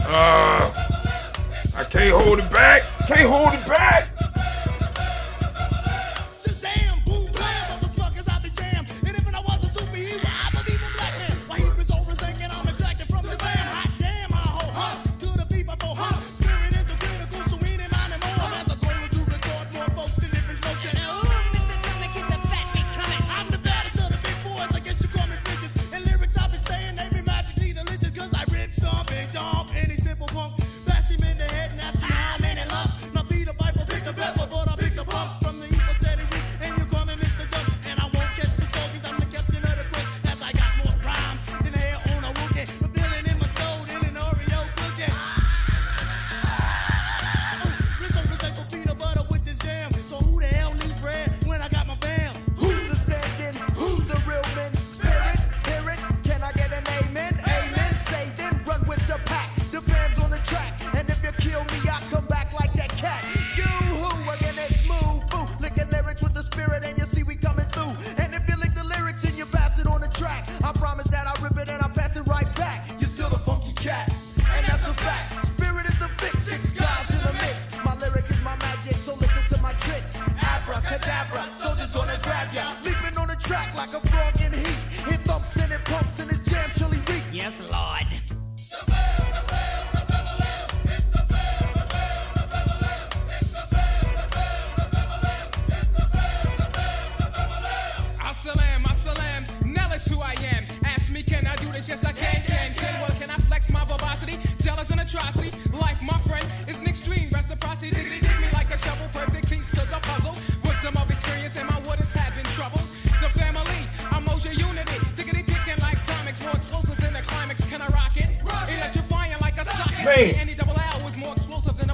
I can't hold it back. Can't hold it back.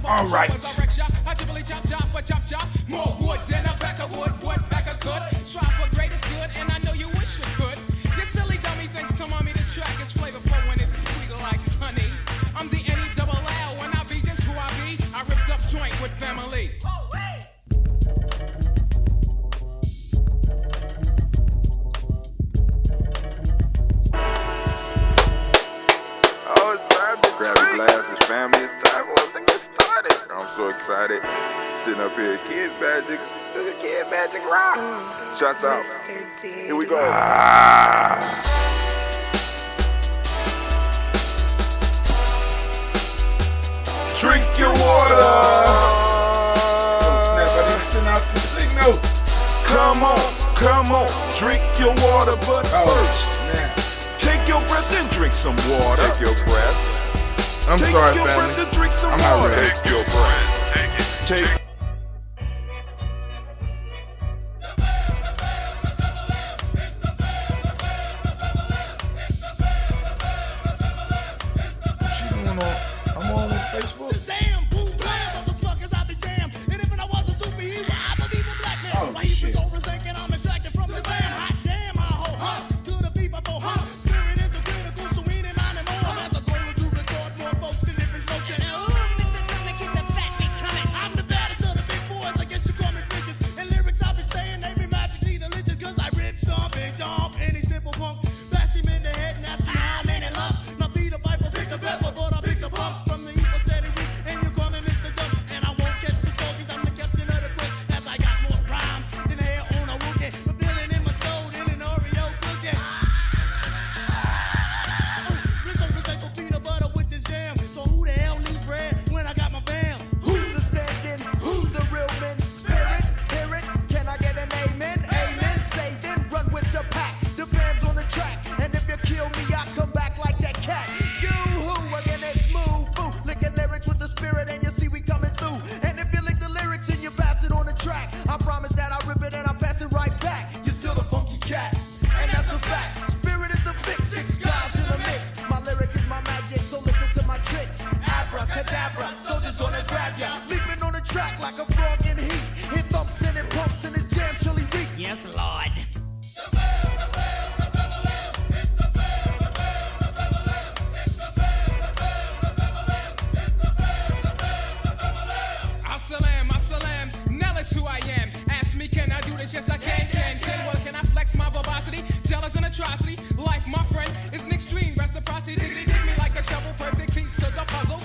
All right. More wood than a pack of wood, back of good. Strive for greatest good, and I know you wish you could. You silly dummy thinks to mommy this track is flavorful when it's sweet like honey. I'm the N-E-double-L, when I be just who I be. I rips up joint with family. Grab a glass, it's family, it's time for us to get started. I'm so excited. Sitting up here, Kid Magic, Kid Magic Rock. Shots out. Here we go. Drink your water. Oh snap, I didn't send out the signal. Come on, drink your water, but first, take your breath and drink some water. Take your breath. I'm Take sorry, your family. breath and drink some I'm not water. ready. Take your breath. Take it. Take. She doing on? I'm on Facebook. Shazam, boom, blam, motherfuckers, I be jammed. And if I was a superhero, I believe in black man. Oh, My youth shit. is overthinking, I'm extracted from the van. Hot damn, I ho, to the people, ho. Spirit is the critical, so we ain't mind more. As I go to record more folks than different folks. And I'm the baddest of the big boys, I guess you call me bitches. And lyrics I be saying, they be magically delicious. Cause I rip, stomp, big jump, any simple punk. Bash him in the head and ask him how many love. Now be the Bible, pick the pepper, but I pick the pump from the evil steady weak. And you call me Mr. Duck. And I won't catch the soldiers, I'm the captain of the quick. As I got more rhymes than hair on a Wookiee. The feeling in my soul than an Oreo cookie. Recycle peanut butter with this jam. So who the hell needs bread when I got my fam? Who's the stand-in? Who's the real man? Spirit, hear it? Can I get an amen? Amen. Say then, run with the pack. The fam's on the track. And if you kill me, I come back like that cat. You who again that smooth foo. Licking lyrics with the spirit and you see we coming through. And if you lick the lyrics and you pass it on the track, I promise that I rip it and I pass it right back. You're still the funky cat. And that's a fact. Spirit is the fix. 6 guys in a mix. My lyric is my magic, so listen to my tricks. Abracadabra, soldiers gonna grab ya. Leaping on the track like a frog in heat. Hit thumps and it pumps and his jam chili weak. Yes, Lord. I-salam, now that's who I am. Ask me, can I do this? Yes, I can. Well, can I flex my verbosity? Jealous and atrocity. Life, my friend, is an extreme reciprocity. Dig me like a shovel, perfect piece of the puzzle.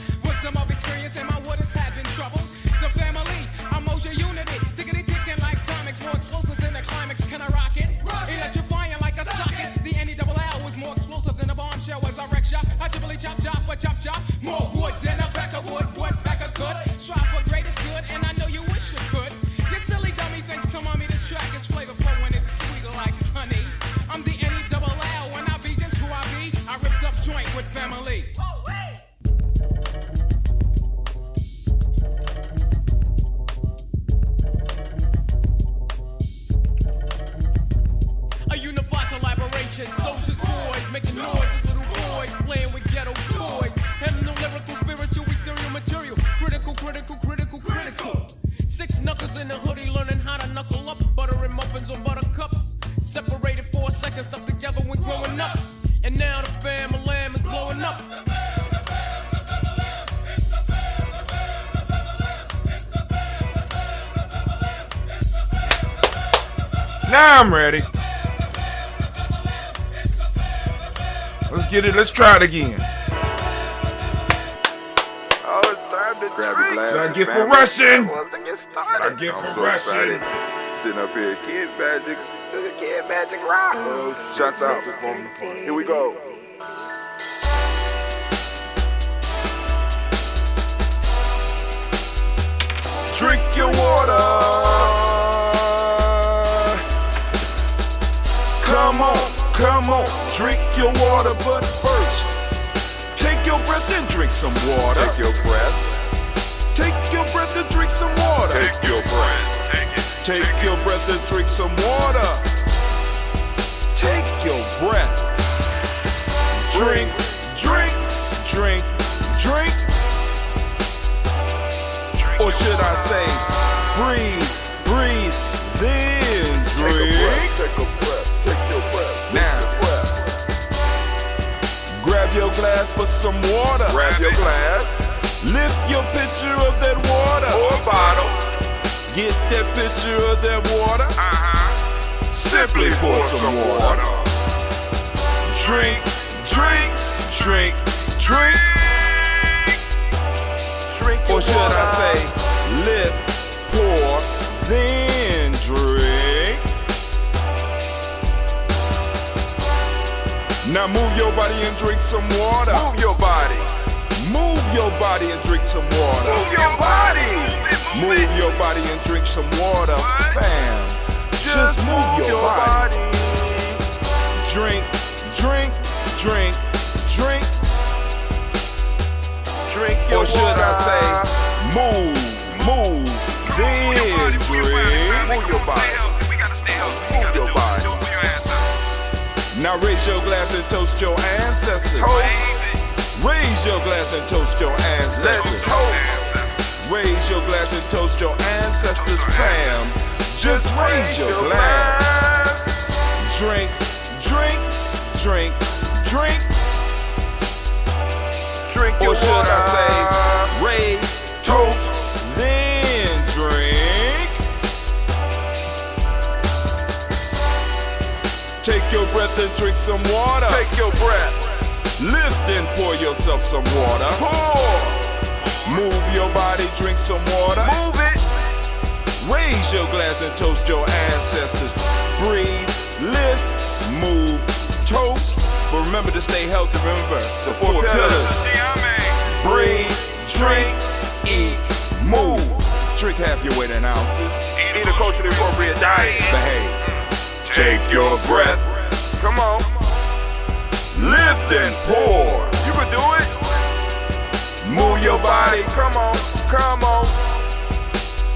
show as I wreck shop. I typically chop chop. More wood than a pack of wood pack of good. Strive for greatest good, and I know you wish you could. You silly dummy thinks to mommy this track is flavorful when it's sweet like honey. I'm the N-E-double-L, when I be just who I be. I rips up joint with family. A unified collaboration, soldiers, boys, making noise as little boys, playing with ghetto toys. Having no lyrical, spiritual, ethereal material. Critical. 6 knuckles in a hoodie, learning how to knuckle up. Buttering muffins or buttercups. Separated 4 seconds, stuck together when growing up. And now the family lamb is blowing up. Now I'm ready. Let's get it. Let's try it again. Oh, it's time to Grab drink. your glass. I get for rushing. I get I'm for so rushing. excited. Sitting up here, Kid Magic Rock. Shots out. Here we go. Drink your water. Come on, drink your water, but first, take your breath and drink some water. Take your breath. Take your breath and drink some water. Take your breath. Take your breath and drink some water. Take your breath. Drink. Or should I say, breathe, then drink. Take a breath. Now, grab your glass for some water. Grab your glass. Lift your pitcher of that water. Or a bottle. Get that pitcher of that water. Simply pour some water. Drink. Or should I say, lift, pour, then drink. Now move your body and drink some water. Move your body. Move your body and drink some water. Move your body. Move your body and drink some water. Bam. Just move your body. Drink. Drink your Or should water. I say, move, then drink. Move your body. Move your body. Now raise your glass and toast your ancestors. Raise your glass and toast your ancestors. Raise your glass and toast your ancestors, fam. Just raise your glass. Drink. Drink your Or should water. I say, raise, toast, then drink. Take your breath and drink some water. Take your breath. Lift and pour yourself some water. Pour. Move your body, drink some water. Move it. Raise your glass and toast your ancestors. Breathe, lift, move, toast. But remember to stay healthy. Remember the 4 pillars. Breathe, drink, eat, move. Drink half your weight in ounces. Eat a culturally appropriate diet. Behave. Take your breath. Come on. Lift and pour. You can do it. Move your body. Come on.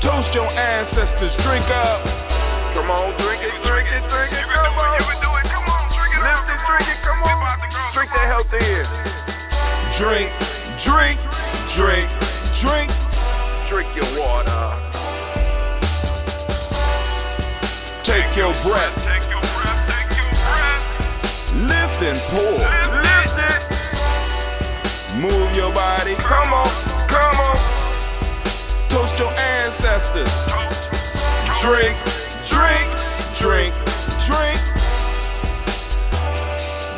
Toast your ancestors. Drink up. Come on. Drink it. Come on. You can do it. Come on. Drink it. Lift it. Drink it. Come on. Drink that health in. Drink. Drink your water. Take your breath. Lift and pour. Lift it. Move your body. Come on. Toast your ancestors. Drink.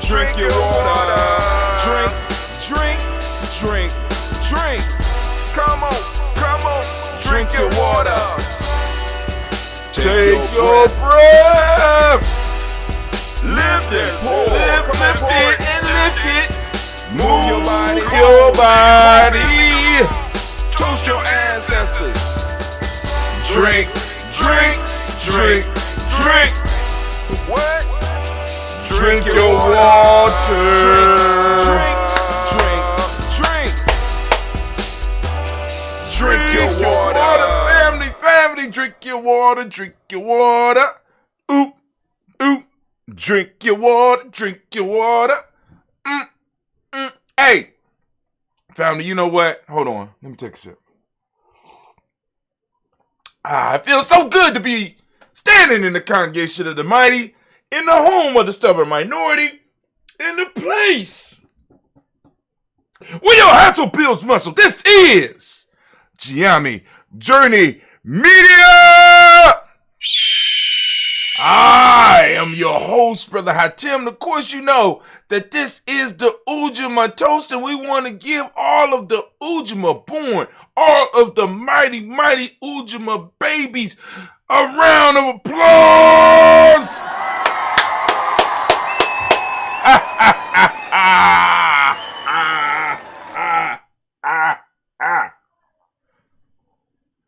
Drink your water. Drink. Come on. Drink your water. Take your breath. Lift and pour. Lift it and lift it. nobody. Toast your ancestors. Drink, drink, drink, drink. What? Drink your water. Drink, drink, drink. Drink your water. Family, drink your water, drink your water. Oop, oop. Drink your water, drink your water. Hey, family, you know what? Hold on, let me take a sip. It feels so good to be standing in the congregation of the mighty, in the home of the stubborn minority, in the place where your hustle builds muscle. This is Gye-Nyame Journey Media. I am your host, Brother Hatim. Of course, you know that this is the Ujamaa toast, and we want to give all of the Ujamaa born, all of the mighty, mighty Ujamaa babies a round of applause.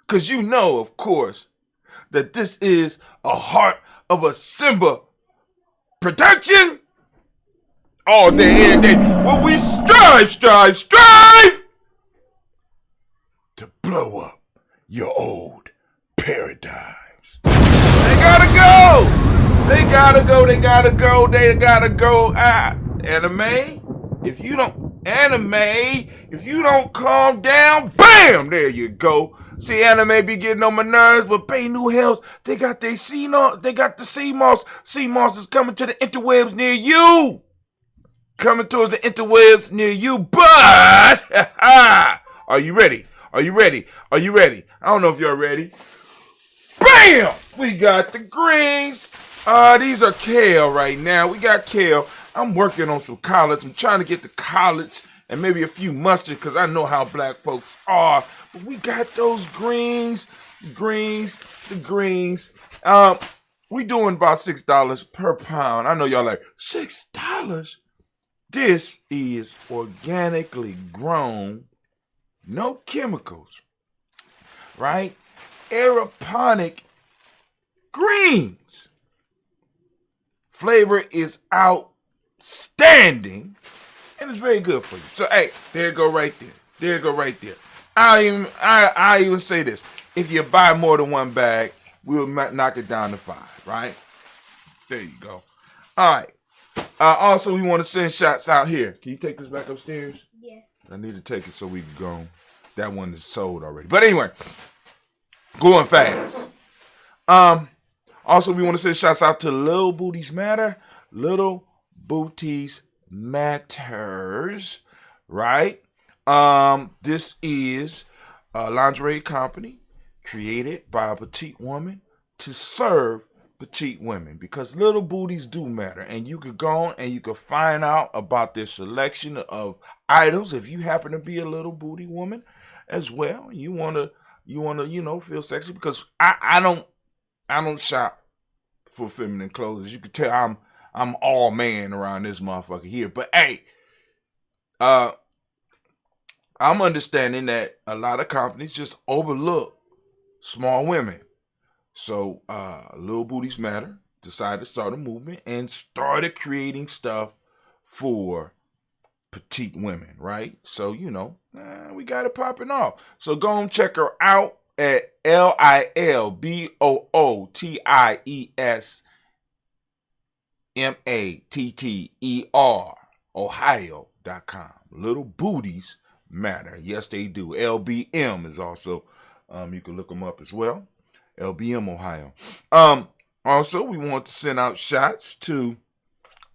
Because you know, of course, that this is a heart of a Simba production all day, every day, where we strive to blow up your old paradigms. They gotta go. Anime, if you don't calm down, bam, there you go. See, anime be getting on my nerves, but pay new hells. They got the sea moss. Sea moss is coming to the interwebs near you. Coming towards the interwebs near you, but are you ready? I don't know if you're ready. Bam! We got the greens. These are kale right now. We got kale. I'm working on some collards. I'm trying to get the collards and maybe a few mustard because I know how black folks are. But we got those greens. We doing about $6 per pound. I know y'all like, $6? This is organically grown, no chemicals, right? Aeroponic greens. Flavor is outstanding, and it's very good for you. So, hey, there you go right there. I even say this. If you buy more than one bag, we'll knock it down to 5, right? There you go. All right. Also, we want to send shots out here. Can you take this back upstairs? Yes. I need to take it so we can go. That one is sold already. But anyway, going fast. Also, we want to send shots out to Little Booties Matter. Little Booties Matters, right? This is a lingerie company created by a petite woman to serve petite women, because little booties do matter, and you could go on and you could find out about their selection of items if you happen to be a little booty woman as well. You wanna feel sexy, because I don't shop for feminine clothes. As you can tell, I'm all man around this motherfucker here. But hey, I'm understanding that a lot of companies just overlook small women. So, Little Booties Matter decided to start a movement and started creating stuff for petite women, right? So, we got it popping off. So go and check her out at LilBootiesMatter, Ohio.com. Little Booties Matter. Yes, they do. LBM is also, you can look them up as well. LBM, Ohio. Also, we want to send out shots to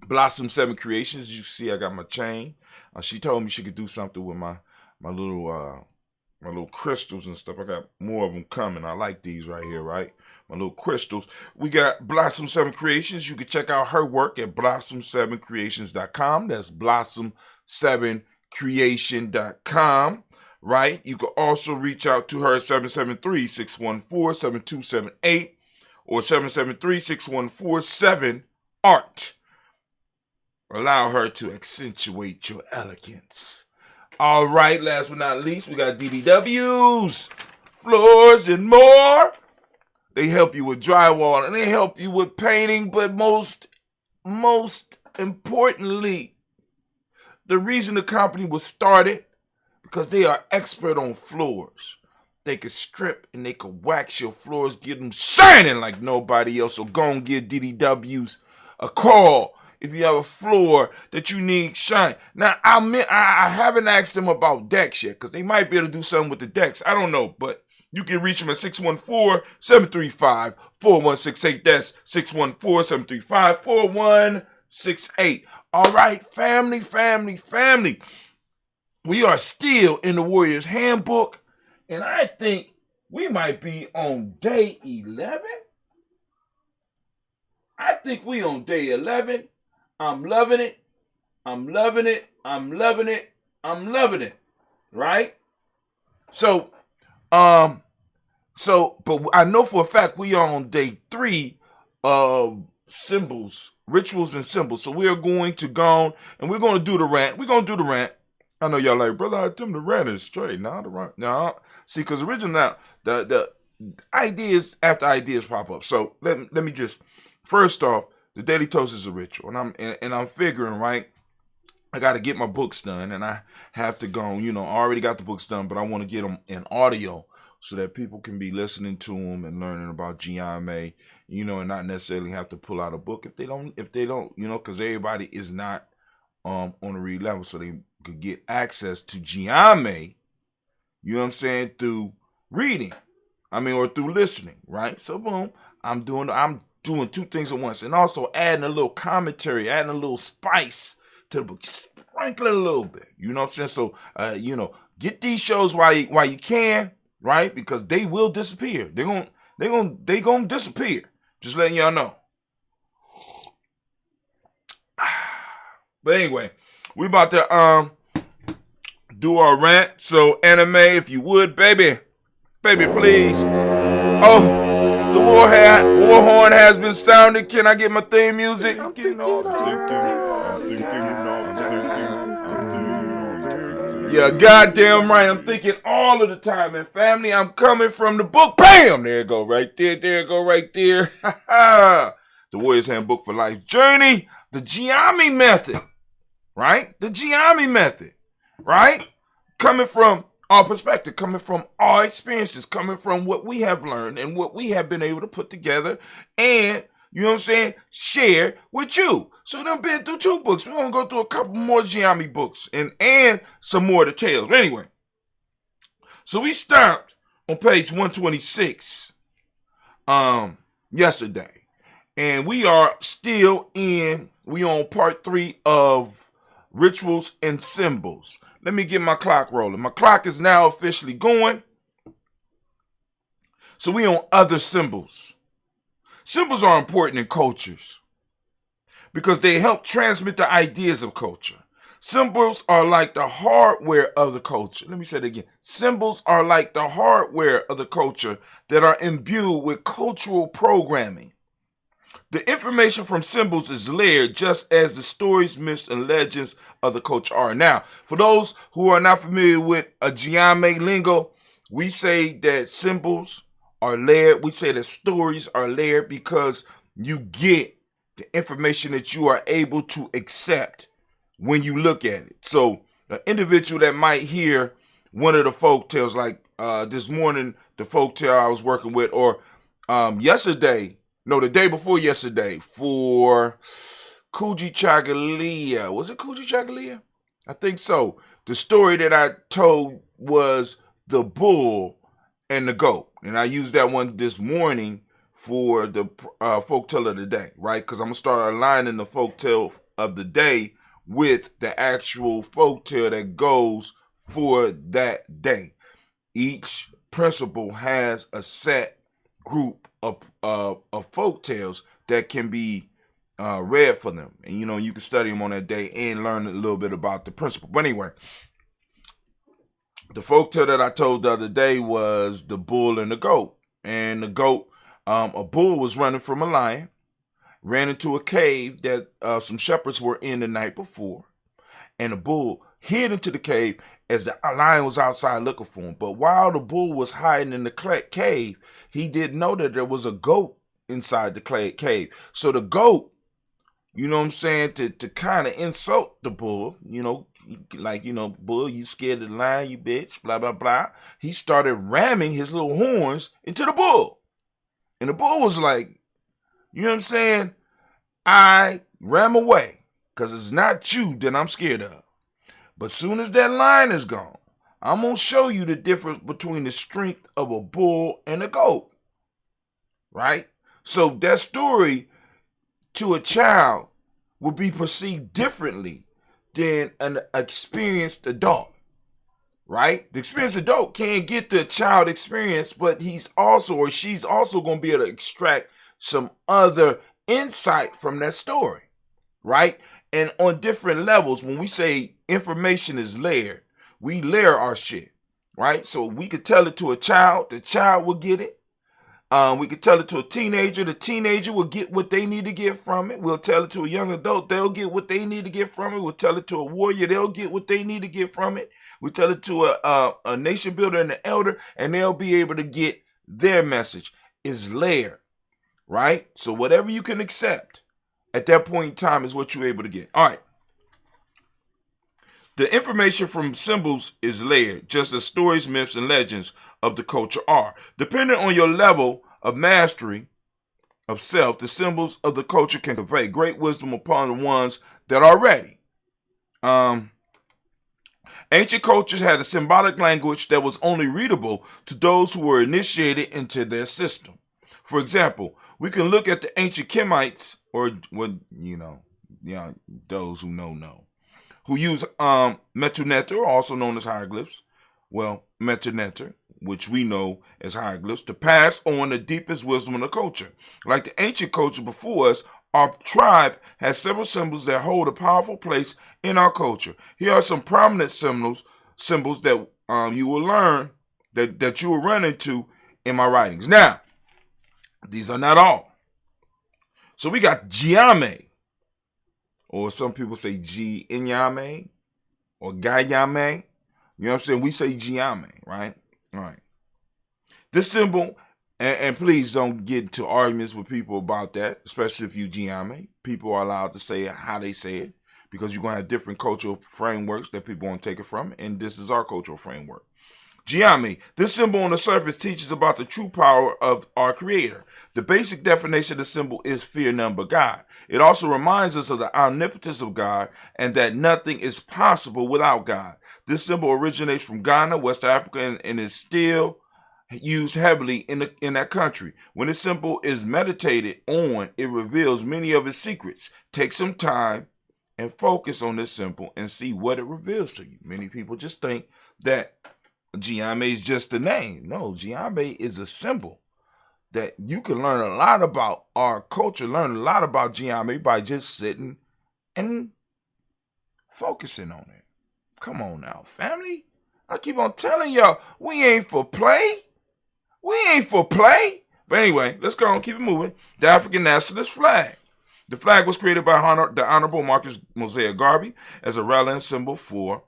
Blossom 7 Creations. You see, I got my chain. She told me she could do something with my little crystals and stuff. I got more of them coming. I like these right here, right? My little crystals. We got Blossom 7 Creations. You can check out her work at blossom7creations.com. That's blossom7creation.com. Right? You can also reach out to her at 773-614-7278 or 773-614-7ART. Allow her to accentuate your elegance All right, last but not least, we got DDWs, floors, and more. They help you with drywall and they help you with painting, but most importantly, the reason the company was started because they are expert on floors. They could strip and they could wax your floors, get them shining like nobody else. So go and give DDWs a call if you have a floor that you need shine. Now, I haven't asked them about decks yet because they might be able to do something with the decks. I don't know, but you can reach them at 614-735-4168. That's 614-735-4168. All right, family. We are still in the Warriors Handbook. And I think we might be on day 11. I think we on day 11. I'm loving it. Right? So, but I know for a fact we are on day 3 of symbols, rituals and symbols. So we are going to go and we're going to do the rant. I know y'all like, brother, I tell him the rant is straight. Now the rant. No. See, because originally now, the ideas after ideas pop up. So let me just, first off, the Daily Toast is a ritual. And I'm figuring, right, I got to get my books done. And I have to go, I already got the books done, but I want to get them in audio so that people can be listening to them and learning about Gye-Nyame, and not necessarily have to pull out a book if they don't, because everybody is not on a read level, so they could get access to Gye-Nyame, through reading, or through listening, right? So boom, I'm doing 2 things at once, and also adding a little commentary, adding a little spice to the book, just sprinkle it a little bit, So, get these shows while you can, right? Because they will disappear. They gonna disappear. Just letting y'all know. But anyway, we about to do our rant. So anime, if you would, baby, please. Oh, the war horn has been sounded. Can I get my theme music? Yeah, goddamn right. I'm thinking all of the time. And family, I'm coming from the book. Bam! There it go right there. The Warriors Handbook for Life Journey. The Gye-Nyame method. Right? The Gye-Nyame method, right? Coming from our perspective, coming from our experiences, coming from what we have learned and what we have been able to put together and, share with you. So we've been through 2 books. We're going to go through a couple more Gye-Nyame books and some more details. But anyway, so we stopped on page 126 yesterday. And we are still we on part 3 of rituals and symbols. Let me get my clock rolling. My clock is now officially going. So we on other symbols. Symbols are important in cultures because they help transmit the ideas of culture. Symbols are like the hardware of the culture. Let me say it again. Symbols are like the hardware of the culture that are imbued with cultural programming. The information from symbols is layered just as the stories, myths, and legends of the culture are. Now, for those who are not familiar with a Gye-Nyame lingo, we say that symbols are layered. We say that stories are layered because you get the information that you are able to accept when you look at it. So, the individual that might hear one of the folk tales, like this morning, the folk tale I was working with, or yesterday, the day before yesterday for Kujichagulia. Was it Kujichagulia? I think so. The story that I told was the bull and the goat. And I used that one this morning for the folktale of the day, right? Because I'm going to start aligning the folktale of the day with the actual folktale that goes for that day. Each principle has a set group of folktales that can be read for them. And, you can study them on that day and learn a little bit about the principle. But anyway, the folktale that I told the other day was the bull and the goat. And the goat, a bull was running from a lion, ran into a cave that some shepherds were in the night before. And the bull hid into the cave as the lion was outside looking for him. But while the bull was hiding in the cave, he didn't know that there was a goat inside the cave. So the goat, you know what I'm saying, to kind of insult the bull, you know, like, you know, bull, you scared of the lion, you bitch, blah, blah, blah. He started ramming his little horns into the bull. And the bull was like, you know what I'm saying, I ram away, because it's not you that I'm scared of. But soon as that lion is gone, I'm going to show you the difference between the strength of a bull and a goat. Right? So that story to a child will be perceived differently than an experienced adult. Right? The experienced adult can't get the child experience, but he's also or she's also going to be able to extract some other insight from that story. Right? And on different levels, when we say information is layered, we layer our shit, right? So we could tell it to a child, the child will get it. We could tell it to a teenager, the teenager will get what they need to get from it. We'll tell it to a young adult, they'll get what they need to get from it. We'll tell it to a warrior, they'll get what they need to get from it. We'll tell it to a nation builder and an elder, and they'll be able to get their message. It's layered, right? So whatever you can accept at that point in time is what you're able to get. All right. The information from symbols is layered, just as stories, myths, and legends of the culture are. Depending on your level of mastery of self, the symbols of the culture can convey great wisdom upon the ones that are ready. Ancient cultures had a symbolic language that was only readable to those who were initiated into their system. For example, we can look at the ancient Kemites, or those who know, who use metuneter, also known as hieroglyphs. Well, metuneter, which we know as hieroglyphs, to pass on the deepest wisdom of the culture. Like the ancient culture before us, our tribe has several symbols that hold a powerful place in our culture. Here are some prominent symbols that you will learn, that you will run into in my writings. Now, these are not all. So we got Gye-Nyame, or some people say Gye-Nyame, or Gye-Nyame. You know what I'm saying? We say Gye-Nyame, right? All right. This symbol, and please don't get into arguments with people about that, especially if you Gye-Nyame. People are allowed to say it how they say it, because you're going to have different cultural frameworks that people want to take it from, and this is our cultural framework. Gye-Nyame, this symbol on the surface teaches about the true power of our Creator. The basic definition of the symbol is fear none but God. It also reminds us of the omnipotence of God and that nothing is possible without God. This symbol originates from Ghana, West Africa, and is still used heavily in that country. When this symbol is meditated on, it reveals many of its secrets. Take some time and focus on this symbol and see what it reveals to you. Many people just think that Gye-Nyame is just a name. No, Gye-Nyame is a symbol that you can learn a lot about our culture, learn a lot about Gye-Nyame by just sitting and focusing on it. Come on now, family. I keep on telling y'all, we ain't for play. We ain't for play. But anyway, let's go and keep it moving. The African nationalist flag. The flag was created by the Honorable Marcus Mosiah Garvey as a rallying symbol for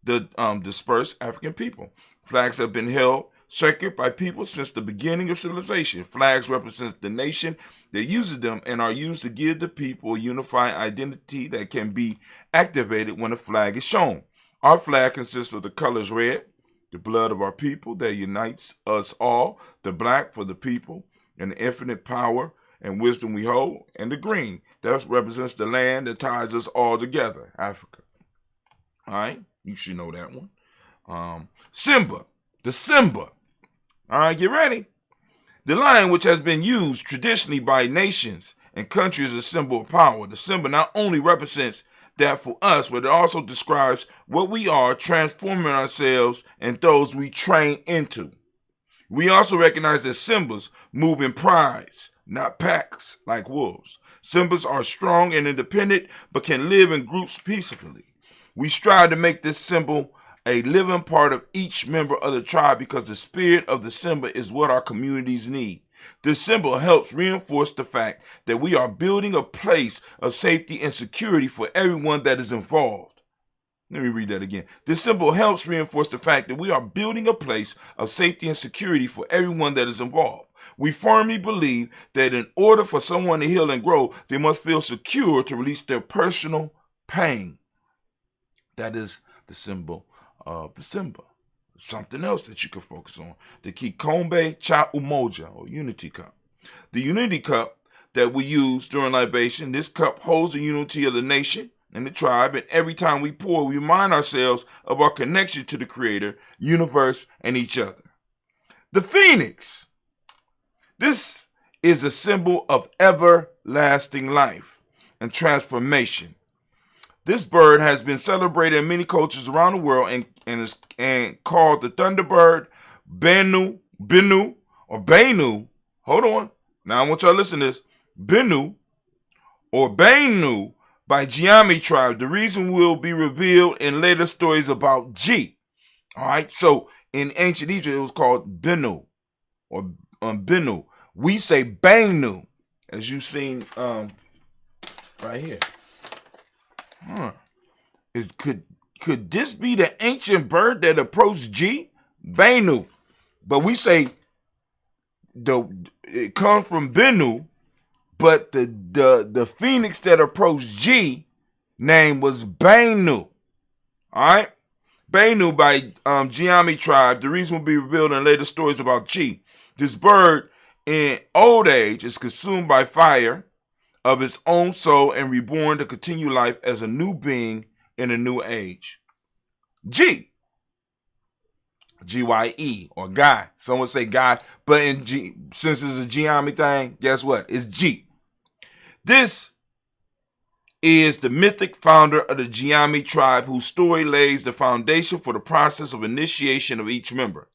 the dispersed African people. Flags have been held sacred by people since the beginning of civilization. Flags represent the nation that uses them and are used to give the people a unified identity that can be activated when a flag is shown. Our flag consists of the colors red, the blood of our people that unites us all, the black for the people and the infinite power and wisdom we hold, and the green that represents the land that ties us all together, Africa. All right? You should know that one. Simba, the Simba. All right, get ready. The lion, which has been used traditionally by nations and countries as a symbol of power. The Simba not only represents that for us, but it also describes what we are, transforming ourselves and those we train into. We also recognize that Simbas move in prides, not packs like wolves. Simbas are strong and independent, but can live in groups peacefully. We strive to make this symbol a living part of each member of the tribe because the spirit of the Simba is what our communities need. This symbol helps reinforce the fact that we are building a place of safety and security for everyone that is involved. Let me read that again. This symbol helps reinforce the fact that we are building a place of safety and security for everyone that is involved. We firmly believe that in order for someone to heal and grow, they must feel secure to release their personal pain. That is the symbol of the Simba. Something else that you can focus on. The Kikombe Cha Umoja, or Unity Cup. The Unity Cup that we use during libation, this cup holds the unity of the nation and the tribe, and every time we pour, we remind ourselves of our connection to the Creator, universe, and each other. The Phoenix. This is a symbol of everlasting life and transformation. This bird has been celebrated in many cultures around the world and is called the Thunderbird, Benu, or Benu. Hold on. Now I want y'all to listen to this. Benu, or Benu, by Gye-Nyame tribe. The reason will be revealed in later stories about G. All right. So in ancient Egypt, it was called Benu, or Benu. We say Benu, as you've seen right here. Could this be the ancient bird that approached G? Benu. But we say it comes from Benu, but the phoenix that approached G name was Benu. All right? Benu by Gye-Nyame tribe. The reason will be revealed in later stories about G. This bird in old age is consumed by fire of its own soul and reborn to continue life as a new being in a new age. G. G-Y-E, or Guy. Some would say Guy, but since it's a Gye-Nyame thing, guess what? It's G. This is the mythic founder of the Gye-Nyame tribe, whose story lays the foundation for the process of initiation of each member.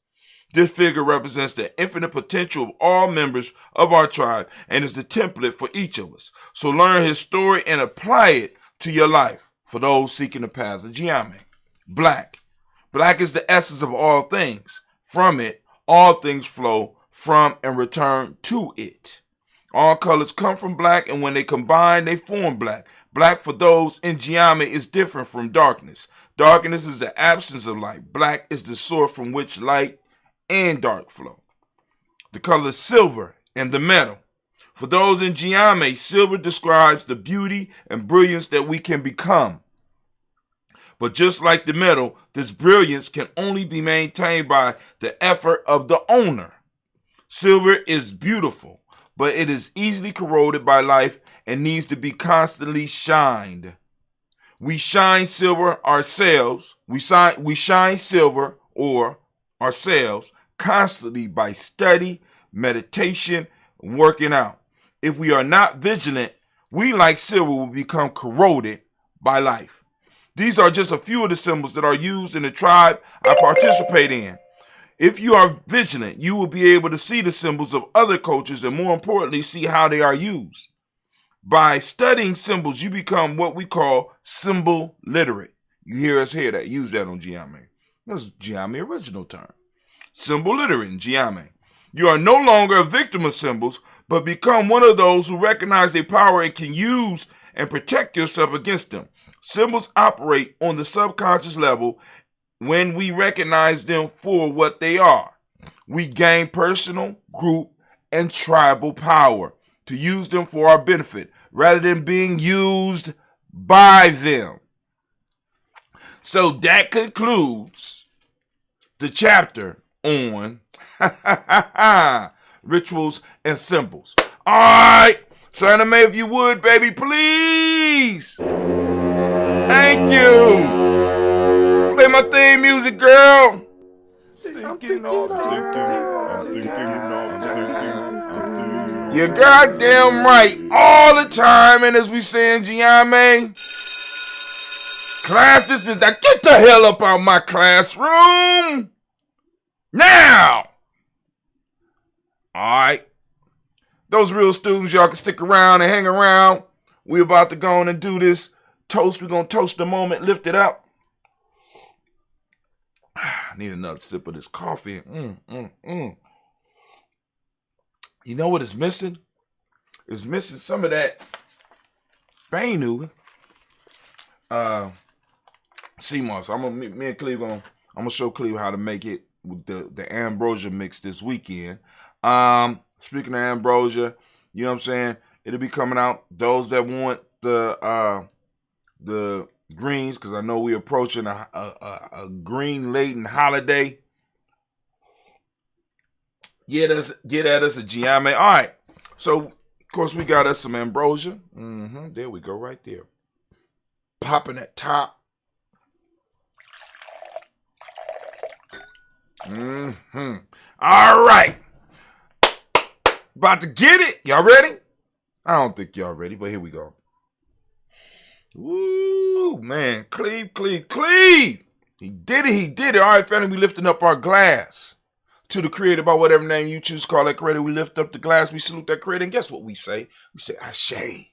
This figure represents the infinite potential of all members of our tribe and is the template for each of us. So learn his story and apply it to your life for those seeking the path of Gye-Nyame. Black. Black is the essence of all things. From it, all things flow from and return to it. All colors come from black, and when they combine, they form black. Black for those in Gye-Nyame is different from darkness. Darkness is the absence of light. Black is the source from which light and dark flow. The color silver and the metal. For those in Gye-Nyame, silver describes the beauty and brilliance that we can become. But just like the metal, this brilliance can only be maintained by the effort of the owner. Silver is beautiful, but it is easily corroded by life and needs to be constantly shined. We shine silver ourselves. We shine silver or ourselves constantly by study, meditation, and working out. If we are not vigilant, we, like silver, will become corroded by life. These are just a few of the symbols that are used in the tribe I participate in. If you are vigilant, you will be able to see the symbols of other cultures and, more importantly, see how they are used. By studying symbols, you become what we call symbol literate. You hear us here that use that on Gye-Nyame. That's Gye-Nyame original term. Symbol literate in Gye-Nyame. You are no longer a victim of symbols, but become one of those who recognize their power and can use and protect yourself against them. Symbols operate on the subconscious level. When we recognize them for what they are, we gain personal, group, and tribal power to use them for our benefit rather than being used by them. So that concludes the chapter on rituals and symbols. All right, so anime, if you would, baby, please. Thank you. Play my theme music, girl. You're goddamn right. All the time, and as we say in Gye-Nyame, class dismissed. Now get the hell up out my classroom. Now. Alright. Those real students, y'all can stick around and hang around. We about to go on and do this toast. We're going to toast the moment, lift it up. I need another sip of this coffee. You know what it's missing? It's missing some of that Benu sea moss. Me and Cleve I'm gonna show Cleve how to make it with the ambrosia mix this weekend. Speaking of ambrosia, you know what I'm saying? It'll be coming out. Those that want the greens, because I know we're approaching a green laden holiday. Get at us a Gye-Nyame. All right. So of course we got us some ambrosia. There we go, right there. Popping that top. All right. About to get it. Y'all ready? I don't think y'all ready, but here we go. Woo, man. Cleve. He did it. All right, family, we lifting up our glass to the creator by whatever name you choose to call that creator. We lift up the glass. We salute that creator. And guess what we say? We say, Ashe.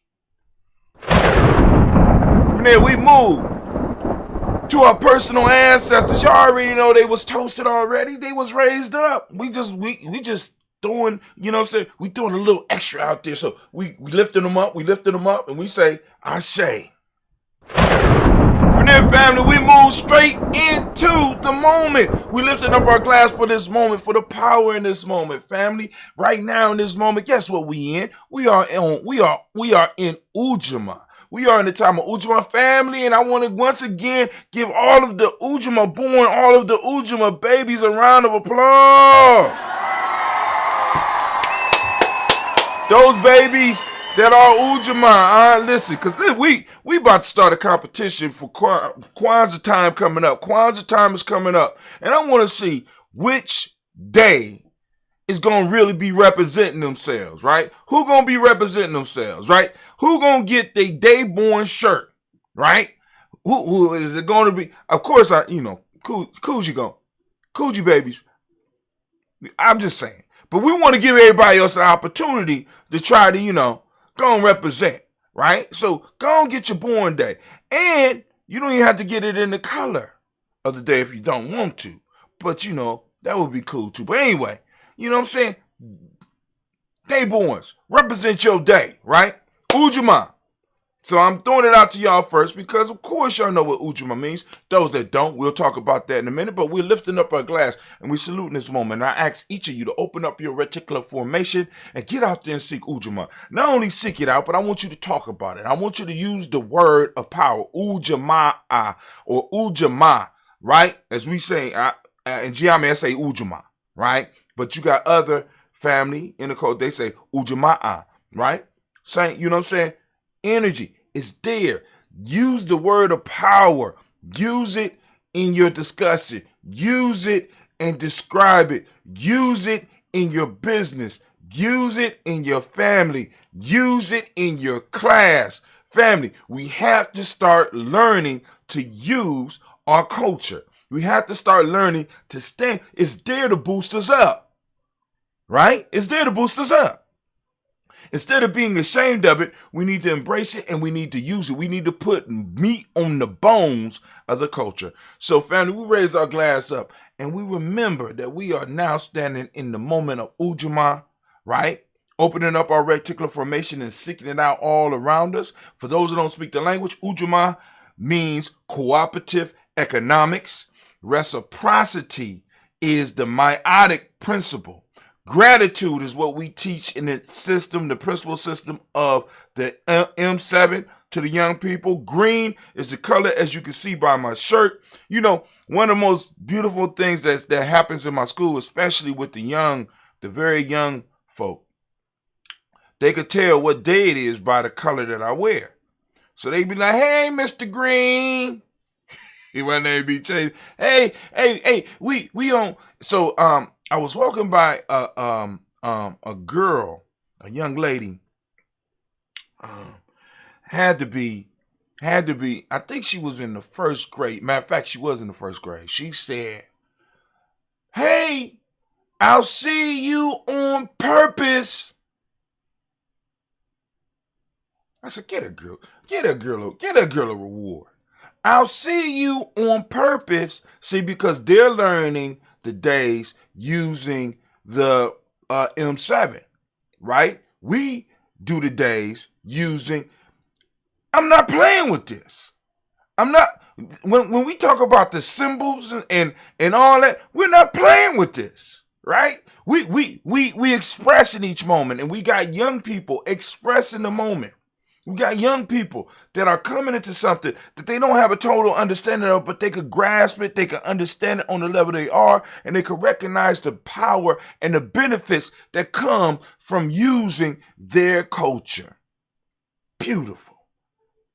From there, we move to our personal ancestors. Y'all already know they was toasted already. They was raised up. We just throwing, you know what I'm saying? We throwing a little extra out there. So we lifting them up, and we say, Ashe. From there, family, we move straight into the moment. We lifting up our glass for this moment, for the power in this moment, family. Right now in this moment, guess what we in? We are in Ujamaa. We are in the time of Ujamaa, family, and I want to once again give all of the Ujamaa born, all of the Ujamaa babies a round of applause. Those babies that are Ujamaa, listen, because we about to start a competition for Kwanzaa time coming up. Kwanzaa time is coming up, and I want to see which day is going to really be representing themselves, right? Who going to be representing themselves, right? Who going to get their day born shirt, right? Who is it going to be? Of course, Coogee babies. I'm just saying. But we want to give everybody else an opportunity to try to, go and represent, right? So go and get your born day. And you don't even have to get it in the color of the day if you don't want to. But, that would be cool too. But anyway, you know what I'm saying? Day borns. Represent your day, right? Ujamaa. So I'm throwing it out to y'all first because, of course, y'all know what Ujamaa means. Those that don't, we'll talk about that in a minute. But we're lifting up our glass and we're saluting this moment. And I ask each of you to open up your reticular formation and get out there and seek Ujamaa. Not only seek it out, but I want you to talk about it. I want you to use the word of power, Ujamaa or Ujamaa, right? As we say, in Gye-Nyame, I say Ujamaa, right? But you got other family in the code, they say Ujamaa, right? Saying, you know what I'm saying? Energy is there. Use the word of power. Use it in your discussion. Use it and describe it. Use it in your business. Use it in your family. Use it in your class. Family, we have to start learning to use our culture. We have to start learning to stand. It's there to boost us up. Right? It's there to boost us up. Instead of being ashamed of it, we need to embrace it and we need to use it. We need to put meat on the bones of the culture. So, family, we raise our glass up and we remember that we are now standing in the moment of Ujamaa, right? Opening up our reticular formation and seeking it out all around us. For those who don't speak the language, Ujamaa means cooperative economics. Reciprocity is the meiotic principle. Gratitude is what we teach in the system, the principal system of the M7 to the young people. Green is the color, as you can see by my shirt. One of the most beautiful things that happens in my school, especially with the very young folk, they could tell what day it is by the color that I wear. So they be like, hey, Mr. Green. My name be changed. Hey, we on. So, I was walking by a girl, a young lady, had to be, I think she was in the first grade. Matter of fact, she was in the first grade. She said, hey, I'll see you on purpose. I said, get a girl a reward. I'll see you on purpose. See, because they're learning the days using the M7, right? We do the days using, I'm not playing with this. when we talk about the symbols and all that, we're not playing with this, right? We express in each moment, and we got young people expressing the moment. We got young people that are coming into something that they don't have a total understanding of, but they could grasp it, they could understand it on the level they are, and they could recognize the power and the benefits that come from using their culture. Beautiful.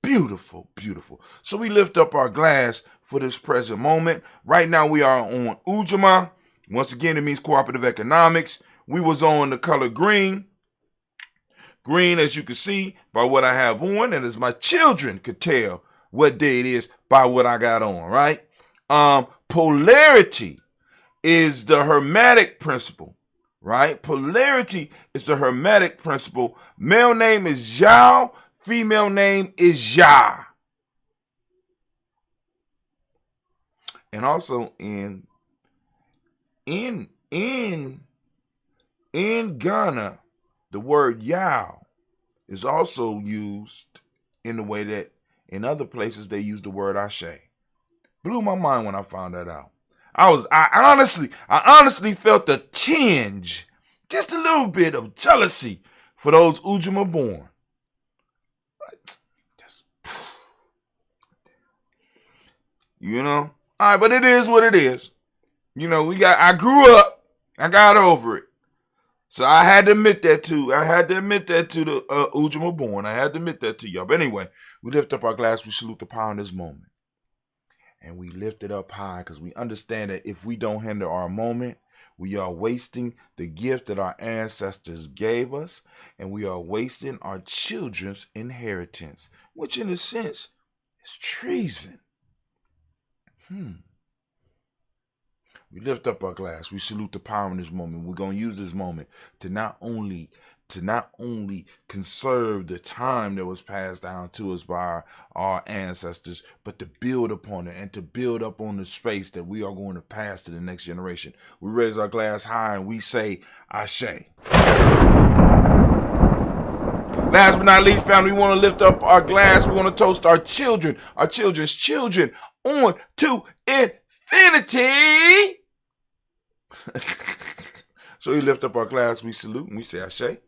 Beautiful, beautiful. So we lift up our glass for this present moment. Right now we are on Ujamaa. Once again, it means cooperative economics. We was on the color green. Green, as you can see, by what I have on, and as my children could tell what day it is by what I got on, right? Polarity is the hermetic principle, right? Polarity is the hermetic principle. Male name is Yao. Female name is Ya. And also in Ghana, the word Yao is also used in the way that in other places they use the word Ashe. Blew my mind when I found that out. I honestly felt a tinge, just a little bit of jealousy for those Ujamaa born. You know? All right, but it is what it is. You know, I grew up. I got over it. So I had to admit that too. I had to admit that to the Ujamaa born. I had to admit that to y'all. But anyway, we lift up our glass. We salute the power in this moment. And we lift it up high because we understand that if we don't handle our moment, we are wasting the gift that our ancestors gave us. And we are wasting our children's inheritance, which in a sense is treason. We lift up our glass. We salute the power in this moment. We're going to use this moment to not only conserve the time that was passed down to us by our ancestors, but to build upon it and to build up on the space that we are going to pass to the next generation. We raise our glass high and we say, Ashe. Last but not least, family, we want to lift up our glass. We want to toast our children, our children's children, on to infinity. So we lift up our glass, we salute, and we say Ashe,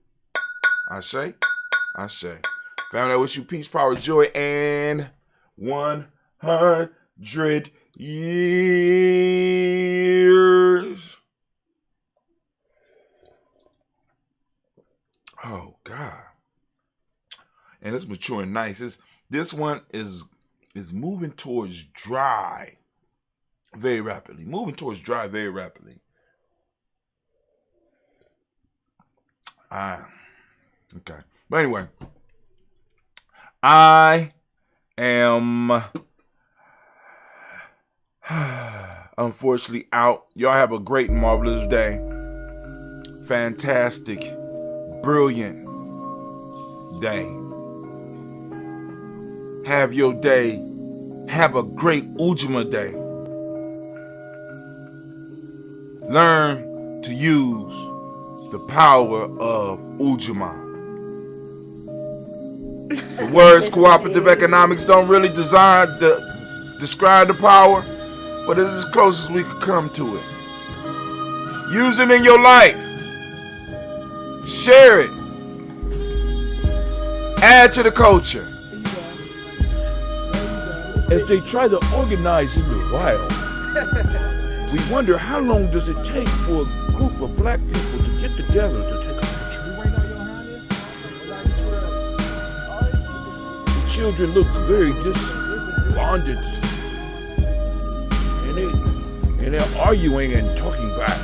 Ashe, Ashe. Family, I wish you peace, power, joy, and 100 years. Oh, God. And it's maturing nice. This one is moving towards dry very rapidly. Moving towards dry very rapidly. Okay. But anyway, I am unfortunately out. Y'all have a great and marvelous day. Fantastic, brilliant day. Have your day. Have a great Ujamaa day. Learn to use the power of Ujamaa. The words cooperative economics don't really describe the power, but it's as close as we could come to it. Use it in your life. Share it. Add to the culture. As they try to organize in the wild, we wonder how long does it take for a group of black people to get together to take a picture. The children look very despondent, and they're arguing and talking back.